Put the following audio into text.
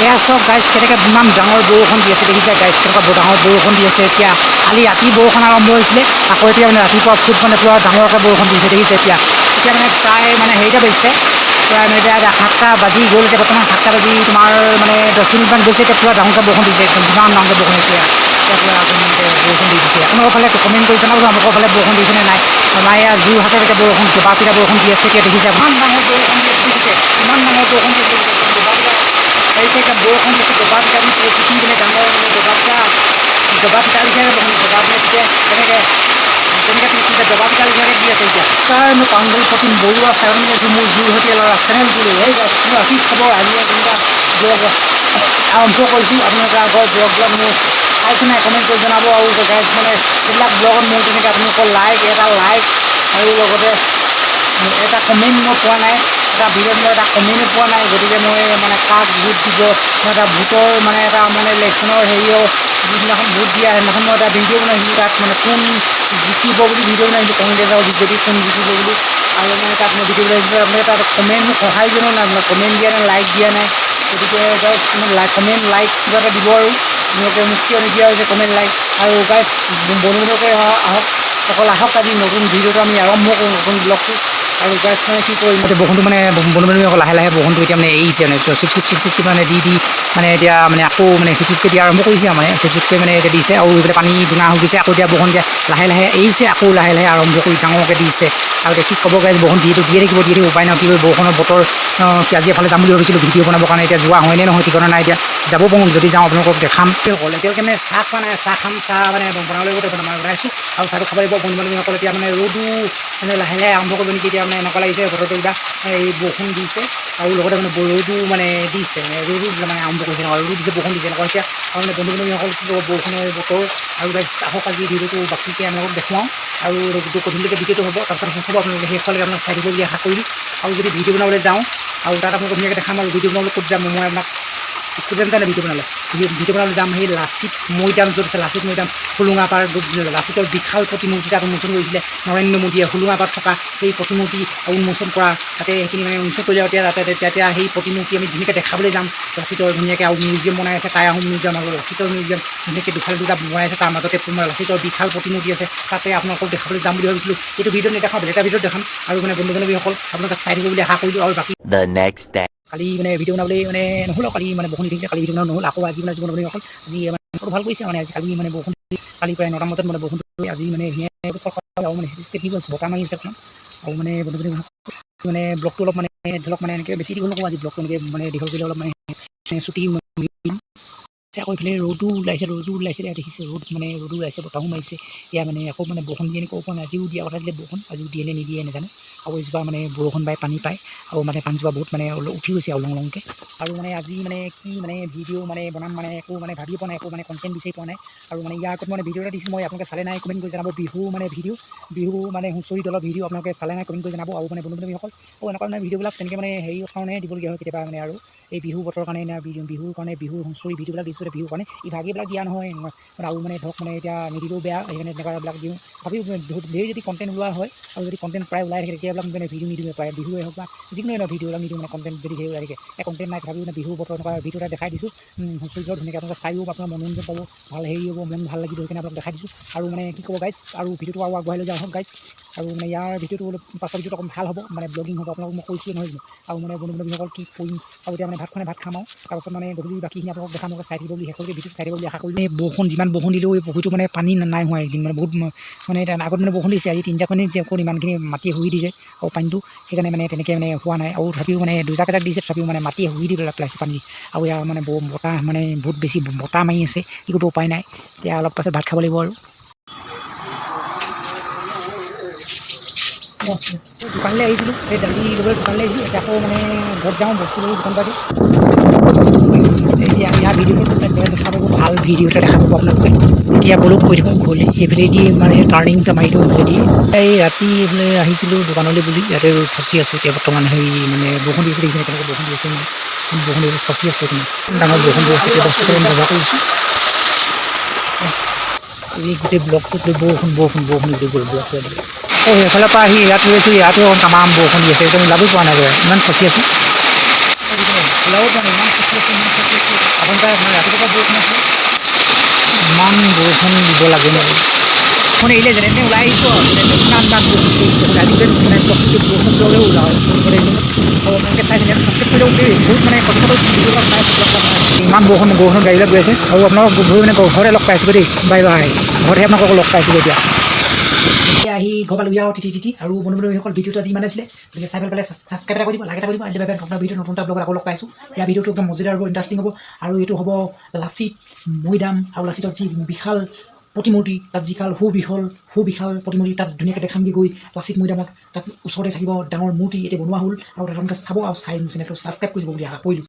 এয়া চব গাইজ কেনেকৈ ইমান ডাঙৰ বৰষুণ দি আছে দেখিছে গাইজ কেনেকুৱা ডাঙৰ বৰষুণ দি আছে এতিয়া কালি ৰাতি বৰষুণ আৰম্ভ হৈছিলে আকৌ এতিয়া মানে ৰাতিপুৱা ফুট মানে পুৰা ডাঙৰকৈ বৰষুণ দিছে দেখিছে এতিয়া মানে প্ৰায় মানে হেৰিটা বাজিছে প্ৰায় মানে এতিয়া 7টা বাজি গ'ল এতিয়া বৰ্তমান 7টা বাজি তোমাৰ মানে 10 মিনিটমান গৈছে এতিয়া পুৰা ডাঙৰকৈ বৰষুণ দিছে একদম ইমান ডাঙৰকৈ বৰষুণ দিছে এতিয়া পুৰা বৰষুণ দি দিছে আপোনালোকৰ ফালে কমেণ্ট কৰি জনাব আপোনালোকৰ ফালে বৰষুণ দিছে নে নাই আমাৰ ইয়াৰ যোৰহাটত এতিয়া বৰষুণ জেপাপিটা বৰষুণ দি আছে এতিয়া দেখিছে ইমান ডাঙৰ বৰষুণ দি আছে দেখিছে ইমান ডাঙৰ বৰষুণ দি আছে এইটো এতিয়া বৰষুণ দিছে জেপাপিটা দি পৃথিৱী মানে ডাঙৰ মানে জেপাপিটা লিখিয়াকৈ বৰষুণ জেপাপিটা তেনেকৈ জেপাপিটা লিখিয়াকৈ দি আছে এতিয়া ছাৰ মই পাণ্ডল প্ৰতিম বৰুৱা ছাৰনি আছোঁ মোৰ যোৰহাটীয়া ল'ৰা চেনেলটোলৈ সেই মোৰ কি খবৰ আজি তেনেকুৱা ব্লগ আৰম্ভ কৰিছোঁ আপোনালোকে আগৰ ব্লগবিলাক মোৰ চাইছে নাই কমেণ্ট কৰি জনাব আৰু গাইজ মানে এইবিলাক ব্লগত মোৰ তেনেকৈ আপোনালোকৰ এটা লাইক আৰু লগতে এটা কমেণ্ট মই পোৱা নাই এটা ভিডিঅ'ত মই এটা কমেণ্টো পোৱা নাই গতিকে মই মানে কাক ভোট দিব মই এটা ভোটৰ মানে এটা মানে ইলেকশ্যনৰ হেৰিও যিদিনাখন ভোট দিয়া সেইদিনাখন মই এটা ভিডিঅ' বনাইছিলোঁ তাত মানে কোন জিকিব বুলি ভিডিঅ' বনাইছিলোঁ কংগ্ৰেছৰ বিজেপি কোন জিকিব বুলি আৰু মানে তাত মই ভিডিঅ' বনাইছিলোঁ আপোনালোকে তাত কমেণ্ট মোক সহায় জনোৱা নাই আপোনালোকে কমেণ্ট দিয়া নাই লাইক দিয়া নাই গতিকে কমেণ্ট লাইক কিবা এটা দিব আৰু আপোনালোকে মোক কিয় নিদিয়া হৈছে কমেণ্ট লাইক আৰু গাইজ বন্ধুবিলাকে আহক অকল আহক আজি নতুন ভিডিঅ'টো আমি আৰম্ভ কৰোঁ নতুন ব্লগটো আৰু গাইজ মানে কি কৰিম এতিয়া বৰষুণটো মানে বন্ধু লাহে লাহে বৰষুণটো এতিয়া মানে এৰিছে মানে চিপ মানে দি মানে এতিয়া মানে আকৌ মানে চিপকৈ দিয়া আৰম্ভ কৰিছে মানে চিপকৈ মানে এতিয়া দিছে আৰু এইফালে পানী দুনা হৈ গৈছে আকৌ এতিয়া বৰষুণ দিয়া লাহে লাহে এৰিছে আকৌ লাহে লাহে আৰম্ভ কৰি ডাঙৰকৈ দিছে আৰু এতিয়া কি ক'ব গাইজ বৰষুণ দিয়ে থাকিব উপায় নাই কি কৰিব বৰষুণৰ বতৰ আজি এফালে যাম বুলি ভাবিছিলোঁ ভিডিঅ' বনাবৰ কাৰণে এতিয়া যোৱা হয়নে নহয় ঠিকনা নাই এতিয়া যাব পাৰোঁ যদি যাওঁ আপোনালোকক দেখাম হ'ল এতিয়ালৈকে মানে চাহ খোৱা নাই চাহ খাম চাহ মানে বনাবলৈ বনাইছোঁ আৰু চাহটো খাব লাগিব বন্ধু-বান্ধৱীসকল এতিয়া মানে ৰ'দো মানে লাহে লাহে আৰম্ভ কৰিব নেকি এতিয়া মানে এনেকুৱা লাগিছে বতৰটো কিবা এই বৰষুণ দিছে আৰু লগতে মানে ৰ'দো মানে দিছে ৰ'দো মানে আৰম্ভ কৰিছে নহয় ৰ'দ দিছে বৰষুণ দিছে এনেকুৱা হৈছে আৰু মানে বন্ধু-বান্ধৱীসকল কি কৰিব বৰষুণৰ বতৰ আৰু গাইজ আহক আজি ভিডিঅ'টো বাকীকৈ আপোনালোকক দেখুৱাওঁ আৰু গধূলিলৈকে ভিডিঅ'টো হ'ব তাৰপিছত শেষ হ'ব আপোনালোকে শেষলৈকে আপোনাক চাই দিব বুলি আশা কৰিলোঁ আৰু যদি ভিডিঅ' বনাবলৈ যাওঁ আৰু তাত আপোনালোকক ধুনীয়াকৈ দেখাম আৰু ভিডিঅ' বনাবলৈ ক'ত যাম মই আপোনাক কোনটা ভিডিঅ' বনালে যাম সেই লাচিত মৈদাম য'ত আছে লাচিত মৈদাম হোলোঙাপাৰ লাচিতৰ বিশাল প্ৰতিমূৰ্তি তাত উন্মোচন কৰিছিলে নৰেন্দ্ৰ মোদীয়ে হোলোঙাপাৰত থকা সেই প্ৰতিমূৰ্তি উন্মোচন কৰা তাতে সেইখিনি মানে উন্মোচন কৰিলে তেতিয়া সেই প্ৰতিমূৰ্তি আমি ধুনীয়াকৈ দেখাবলৈ যাম লাচিতৰ ধুনীয়াকৈ আৰু মিউজিয়াম বনাই আছে টাই আহোম মিউজিয়াম আৰু লাচিতৰ মিউজিয়াম ধুনীয়াকৈ দুফালে দুটা বনাই আছে তাৰ মাজতে লাচিতৰ বিশাল প্ৰতিমূৰ্তি আছে তাতে আপোনালোকক দেখাবলৈ যাম বুলি ভাবিছিলোঁ এইটো ভিডিঅ'ত নেদেখাওঁ বেলেগ এটা ভিডিঅ'ত দেখাম আৰু মানে বন্ধু-বান্ধৱীসকল আপোনালোকে চাই দিব বুলি আশা কৰিলোঁ আৰু বাকী কালি মানে ভিডিঅ' বনাবলৈ মানে নহ'ল কালি মানে বৰষুণ দিছিলে কালি ভিডিঅ' বনাব নহ'ল আকৌ আজি মানে বন্ধু-বান্ধৱীসকল আজি মানে ভাল কৰিছে মানে আজি কালি মানে বৰষুণ কালি প্ৰায় 9টা বজাত মানে বৰষুণ আজি মানে বতাহ মাৰি আছে আৰু মানে বন্ধু-বান্ধৱীসকল মানে ব্লগটো অলপ মানে ধৰক মানে এনেকৈ বেছি দীঘল নকওঁ আজি ব্লগটো এনেকৈ মানে দীঘল কৰিলে অলপ মানে ছুটি আকৌ এইফালে ৰ'দো ওলাইছে এতিয়া দেখিছে ৰ'দো ওলাইছে বতাহো মাৰিছে এয়া মানে আকৌ মানে বৰষুণ দিয়ে নেকি ক'ব আজিও দিয়া কথা আছিলে বৰষুণ আজিও দিয়ে নে নিদিয়ে নাজানো আৰু এইজোপা মানে বৰষুণ বাই পানী পায় আৰু মানে পানীজোপা বহুত মানে উঠি গৈছে আৰু লংকৈ আৰু মানে আজি মানে কি মানে ভিডিঅ' মানে বনাম মানে একো মানে ভাবি পোৱা নাই একো মানে কণ্টেণ্ট বিচাৰি পোৱা নাই আৰু মানে ইয়াৰ আগত মানে ভিডিঅ' এটা দিছোঁ মই আপোনালোকে চালে নাই কমেণ্ট কৰি জনাব বিহু মানে হুঁচৰি দলৰ ভিডিঅ' আপোনালোকে চালে নাই কমেণ্ট কৰি জনাব আৰু মানে বন্ধু-বান্ধৱীসকল এনেকুৱা মানে ভিডিঅ'বিলাক তেনেকৈ মানে হেৰি কাৰণে দিবলগীয়া হয় কেতিয়াবা মানে আৰু এই বিহু বতৰৰ কাৰণে বিহুৰ কাৰণে বিহুৰ হুঁচৰি ভিডিঅ'বিলাক দিছোঁ বিহুৰ কাৰণে ইভাগেবিলাক দিয়া নহয় আৰু মানে ধৰক মানে এতিয়া নিদিলেও বেয়া সেইকাৰণে তেনেকুৱাবিলাক দিওঁ ভাবিও ধেৰ যদি কণ্টেণ্ট ওলোৱা হয় আৰু যদি কণ্টেণ্ট প্ৰায় ওলাই থাকে তেতিয়াবিলাক মানে ভিডিঅ' নিদিওঁ প্ৰায় বিহুৱে হওক বা যিকোনো এটা ভিডিঅ'বিলাক নিদিওঁ মানে কণ্টেণ্ট যদি ধেৰ ওলাই থাকে কণ্টেণ্ট নাই ভাবিও মানে বিহু বতৰ এনেকুৱা ভিডিঅ' এটা দেখাই দিছোঁ হুঁচৰি ধুনীয়াকৈ আপোনালোকে চাইও আপোনাৰ মনোৰঞ্জন পাব ভাল হেৰি হ'ব মন ভাল লাগিব সেইকাৰণে আপোনালোক দেখাই দিছোঁ আৰু মানে কি ক'ব গাইজ আৰু ভিডিঅ'টো আৰু আগবঢ়াই লৈ যাওঁ আহক গাইজ আৰু মানে ইয়াৰ ভিডিঅ'টো অলপ পাছৰ ভিডিঅ'টো অকণ ভাল হ'ব মানে ব্লগিং হ'ব আপোনালোকক মই কৈছোঁৱে নহয় জানো আৰু মানে বন্ধু-বান্ধৱীসকল কি কৰিম আৰু এতিয়া মানে ভাত খাম আৰু তাৰপাছত মানে গধূলি বাকীখিনি আপোনালোকক দেখাম চাই দিব বুলি শেষলৈকে ভিডিঅ'টো চাই দিব বুলি আশা কৰিলোঁ বৰষুণ যিমান বৰষুণ দিলেও এই পুখুৰীটো মানে পানী নাই হোৱা একদিন মানে বহুত মানে আগত মানে বৰষুণ দিছে আজি 3 যে অকল ইমানখিনি মাটি শুহি দিছে আৰু পানীটো সেইকাৰণে মানে তেনেকৈ মানে হোৱা নাই আৰু তথাপিও মানে দুজাক দিছে তথাপিও মানে মাটি শুহি দি পেলাইছে পানী আৰু ইয়াৰ মানে বতাহ মানে বহুত বেছি বতাহ মাৰি আছে কি কৰিব উপায় নাই এতিয়া অলপ পাছত ভাত খাব লাগিব আৰু দোকানলৈ আহিছিলোঁ সেই দালি ল'বলৈ দোকানলৈ আহিছিলোঁ এতিয়া আকৌ মানে ঘৰত যাওঁ বস্তু লৈ দোকান পাতি এতিয়া ইয়াৰ ভিডিঅ'টো দেখা পাব ভাল ভিডিঅ' এটা দেখা পাব আপোনালোকে এতিয়া বলক কৈ থাকোঁ ঘৰলৈ সেইফালেদি মানে টাৰ্ণিংটা মাৰি দিওঁ সেইফালেদি এই ৰাতি এইফালে আহিছিলোঁ দোকানলৈ বুলি ইয়াতে ফচি আছোঁ এতিয়া বৰ্তমান হেৰি মানে বৰষুণ দিছে দেখিছে কেনেকৈ বৰষুণ দি আছে মানে বৰষুণ দি ফচি আছোঁ এইখিনি ডাঙৰ বৰষুণ দি আছে এতিয়া বস্তু বজাৰ কৰিছোঁ এই গোটেই ব্লকটোত বৰষুণ গোটেই ব্লকটো সেইফালৰ পৰা আহি ইয়াত ৰৈছোঁ ইয়াতো তামাম বৰষুণ দি আছে একদম ওলাবই পৰা নাই ইমান ফচি আছোঁ ওলাব পৰা নাই ইমান কষ্ট আছে আপোনাৰ মানে ৰাতিপুৱা বৰষুণ আছে ইমান বৰষুণ দিব লাগে নেকি মানে এৰিলে যেনে তেনে ওলাই আহিছোঁ আৰু ইমান আজিকালি মানে প্ৰকৃতিক বৰষুণ দিলেও ওলাওঁ আপোনালোকে চাইছে ছাবস্ক্ৰাইব কৰি দিয়ক দেই বহুত মানে কষ্টটো ইমান বৰষুণত গাড়ীবিলাক গৈ আছে আৰু আপোনালোকক গৈ মানে ঘৰতে লগ পাইছোঁ দেই বাই বাই ঘৰতে আপোনালোকক লগ পাইছোঁ এতিয়া আহি ঘৰ পালোহি আৰু তিতি আৰু বন্ধুসকল ভিডিঅ'টো আজি ইমান আছিলে গতিকে চাই ভাল পালে ছাবস্ক্ৰাইব এটা কৰি দিব লাইক এটা কৰি দিব আজি বাই আপোনাৰ ভিডিঅ' নতুন এটা ব্লগত আকৌ লগ পাইছোঁ ইয়াৰ ভিডিঅ'টো একদম মজাদাৰ হ'ব ইণ্টাৰেষ্টিং হ'ব আৰু এইটো হ'ব লাচিত মৈদাম আৰু লাচিতত যি বিশাল প্ৰতিমূৰ্তি তাত যিশাল সুবিশাল প্ৰতিমূৰ্তি তাত ধুনীয়াকৈ দেখামগৈ গৈ লাচিত মৈদামত তাত ওচৰতে থাকিব ডাঙৰ মূৰ্তি এতিয়া বনোৱা হ'ল আৰু আপোনালোকে চাব আৰু চাই চেনেলটো ছাবস্ক্ৰাইব কৰি দিব বুলি আশা কৰিলোঁ